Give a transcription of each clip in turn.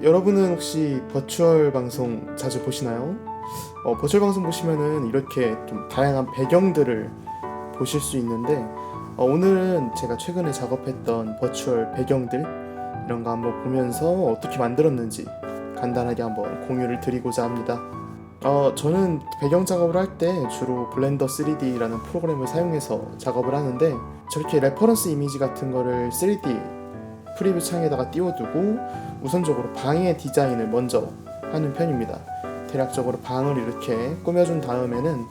여러분은 혹시 버추얼 방송 자주 보시나요? 버추얼 방송 보시면은 이렇게 좀 다양한 배경들을 보실 수 있는데 오늘은 제가 최근에 작업했던 버추얼 배경들 이런 거 한번 보면서 어떻게 만들었는지 간단하게 한번 공유를 드리고자 합니다. 저는 배경 작업을 할 때 주로 블렌더 3D라는 프로그램을 사용해서 작업을 하는데 저렇게 레퍼런스 이미지 같은 거를 3D 프리뷰 창에다가 띄워두고 우선적으로 방의 디자인을 먼저 하는 편입니다. 대략적으로 방을 이렇게 꾸며준 다음에는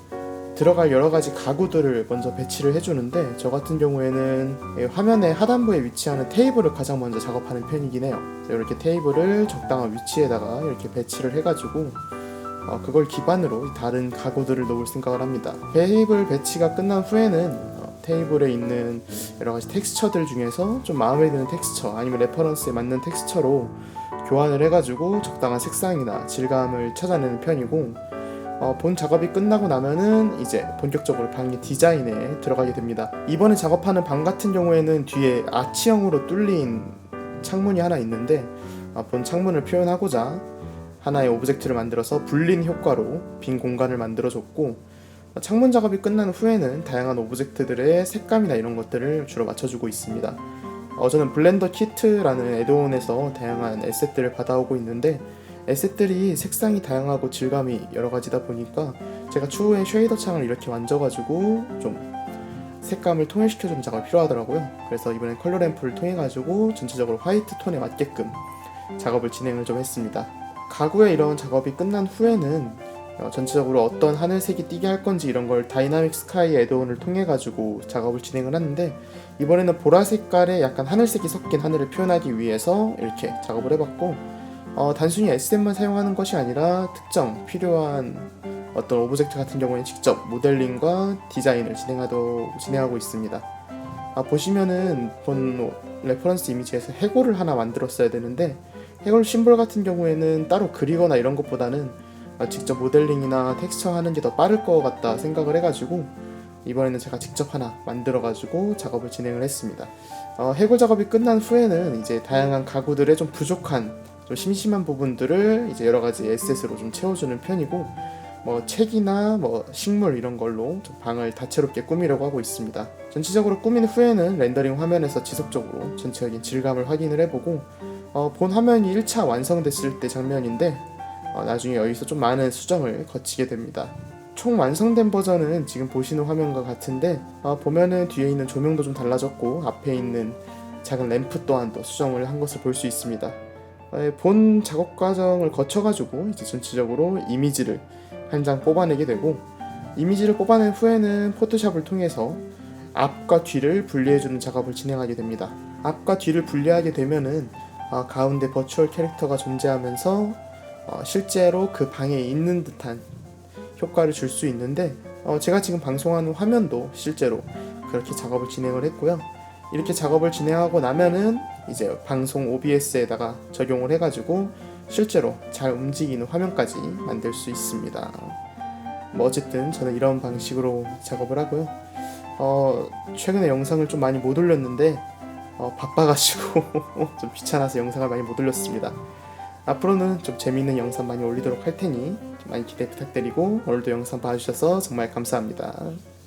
들어갈 여러가지 가구들을 먼저 배치를 해주는데, 저 같은 경우에는 화면의 하단부에 위치하는 테이블을 가장 먼저 작업하는 편이긴 해요. 이렇게 테이블을 적당한 위치에다가 이렇게 배치를 해가지고 그걸 기반으로 다른 가구들을 놓을 생각을 합니다. 테이블 배치가 끝난 후에는 테이블에 있는 여러가지 텍스처들 중에서 좀 마음에 드는 텍스처 아니면 레퍼런스에 맞는 텍스처로 교환을 해가지고 적당한 색상이나 질감을 찾아내는 편이고, 본 작업이 끝나고 나면은 이제 본격적으로 방의 디자인에 들어가게 됩니다. 이번에 작업하는 방 같은 경우에는 뒤에 아치형으로 뚫린 창문이 하나 있는데, 본 창문을 표현하고자 하나의 오브젝트를 만들어서 불린 효과로 빈 공간을 만들어줬고, 창문 작업이 끝난 후에는 다양한 오브젝트들의 색감이나 이런 것들을 주로 맞춰주고 있습니다. 저는 블렌더 키트라는 애드온에서 다양한 에셋들을 받아오고 있는데, 에셋들이 색상이 다양하고 질감이 여러가지다 보니까 제가 추후에 쉐이더 창을 이렇게 만져가지고 좀 색감을 통일시켜주는 작업이 필요하더라고요. 그래서 이번엔 컬러 램프를 통해가지고 전체적으로 화이트 톤에 맞게끔 작업을 진행을 좀 했습니다. 가구의 이런 작업이 끝난 후에는 전체적으로 어떤 하늘색이 띄게 할 건지 이런 걸 다이나믹 스카이 애드온을 통해 가지고 작업을 진행을 하는데, 이번에는 보라 색깔의 약간 하늘색이 섞인 하늘을 표현하기 위해서 이렇게 작업을 해봤고, 단순히 에셋만 사용하는 것이 아니라 특정 필요한 어떤 오브젝트 같은 경우에는 직접 모델링과 디자인을 진행하고 있습니다. 보시면은 본 레퍼런스 이미지에서 해골을 하나 만들었어야 되는데, 해골 심볼 같은 경우에는 따로 그리거나 이런 것보다는 직접 모델링이나 텍스처 하는 게 더 빠를 것 같다 생각을 해가지고 이번에는 제가 직접 하나 만들어가지고 작업을 진행을 했습니다. 해골 작업이 끝난 후에는 이제 다양한 가구들의 좀 부족한, 좀 심심한 부분들을 이제 여러가지 에셋으로 좀 채워주는 편이고, 책이나 식물 이런 걸로 좀 방을 다채롭게 꾸미려고 하고 있습니다. 전체적으로 꾸민 후에는 렌더링 화면에서 지속적으로 전체적인 질감을 확인을 해보고, 본 화면이 1차 완성됐을 때 장면인데 나중에 여기서 좀 많은 수정을 거치게 됩니다. 총 완성된 버전은 지금 보시는 화면과 같은데, 보면은 뒤에 있는 조명도 좀 달라졌고 앞에 있는 작은 램프 또한도 수정을 한 것을 볼 수 있습니다. 본 작업 과정을 거쳐가지고 이제 전체적으로 이미지를 한 장 뽑아내게 되고, 이미지를 뽑아낸 후에는 포토샵을 통해서 앞과 뒤를 분리해주는 작업을 진행하게 됩니다. 앞과 뒤를 분리하게 되면은 가운데 버추얼 캐릭터가 존재하면서 실제로 그 방에 있는 듯한 효과를 줄 수 있는데, 제가 지금 방송하는 화면도 실제로 그렇게 작업을 진행을 했고요. 이렇게 작업을 진행하고 나면은 이제 방송 OBS에다가 적용을 해가지고 실제로 잘 움직이는 화면까지 만들 수 있습니다. 어쨌든 저는 이런 방식으로 작업을 하고요. 최근에 영상을 좀 많이 못 올렸는데 바빠가지고 좀 귀찮아서 영상을 많이 못 올렸습니다. 앞으로는 좀 재미있는 영상 많이 올리도록 할 테니 좀 많이 기대 부탁드리고, 오늘도 영상 봐주셔서 정말 감사합니다.